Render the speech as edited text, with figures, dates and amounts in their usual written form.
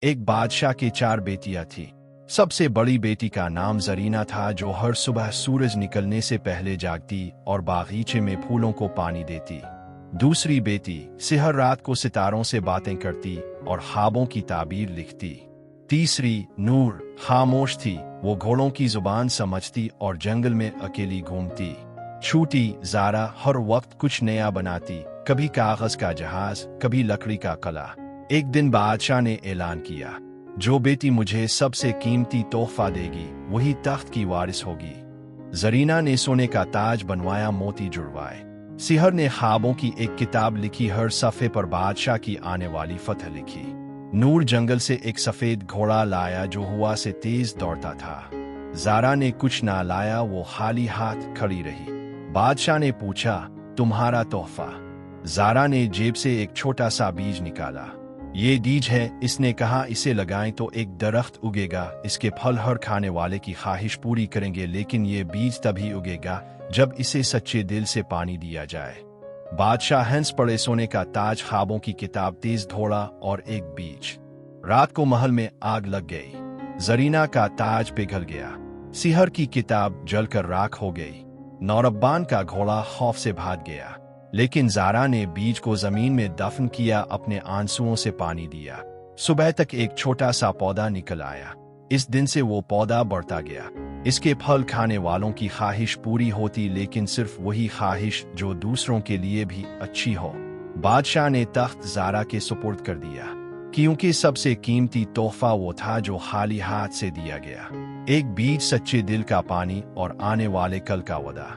एक बादशाह के 4 बेटियां थीं। सबसे बड़ी बेटी का नाम जरीना था, जो हर सुबह सूरज निकलने से पहले जागती और बागीचे में फूलों को पानी देती। दूसरी बेटी सिहर रात को सितारों से बातें करती और ख्वाबों की ताबीर लिखती। तीसरी नूर खामोश थी, वो घोड़ों की जुबान समझती और जंगल में अकेली घूमती। छोटी ज़ारा हर वक्त कुछ नया बनाती, कभी कागज का जहाज, कभी लकड़ी का कला। एक दिन बादशाह ने ऐलान किया, जो बेटी मुझे सबसे कीमती तोहफा देगी वही तख्त की वारिस होगी। जरीना ने सोने का ताज बनवाया, मोती जुड़वाए। सिहर ने ख्वाबों की एक किताब लिखी, हर सफ़े पर बादशाह की आने वाली फतह लिखी। नूर जंगल से एक सफ़ेद घोड़ा लाया जो हवा से तेज दौड़ता था। ज़ारा ने कुछ ना लाया, वो खाली हाथ खड़ी रही। बादशाह ने पूछा, तुम्हारा तोहफा? ज़ारा ने जेब से एक छोटा सा बीज निकाला। ये बीज है, इसने कहा, इसे लगाएं तो एक दरख्त उगेगा, इसके फल हर खाने वाले की ख्वाहिश पूरी करेंगे, लेकिन ये बीज तभी उगेगा जब इसे सच्चे दिल से पानी दिया जाए। बादशाह हंस पड़े, सोने का ताज, ख्वाबों की किताब, तेज घोड़ा और एक बीज। रात को महल में आग लग गई। जरीना का ताज पिघल गया, सिहर की किताब जलकर राख हो गई। नौरब्बान का घोड़ा खौफ से भाग गया, लेकिन ज़ारा ने बीज को जमीन में दफन किया, अपने आंसुओं से पानी दिया। सुबह तक एक छोटा सा पौधा निकल आया। इस दिन से वो पौधा बढ़ता गया। इसके फल खाने वालों की ख्वाहिश पूरी होती, लेकिन सिर्फ वही ख्वाहिश जो दूसरों के लिए भी अच्छी हो। बादशाह ने तख्त ज़ारा के सुपुर्द कर दिया, क्योंकि सबसे कीमती तोहफा वो था जो खाली हाथ से दिया गया। एक बीज, सच्चे दिल का पानी और आने वाले कल का वादा।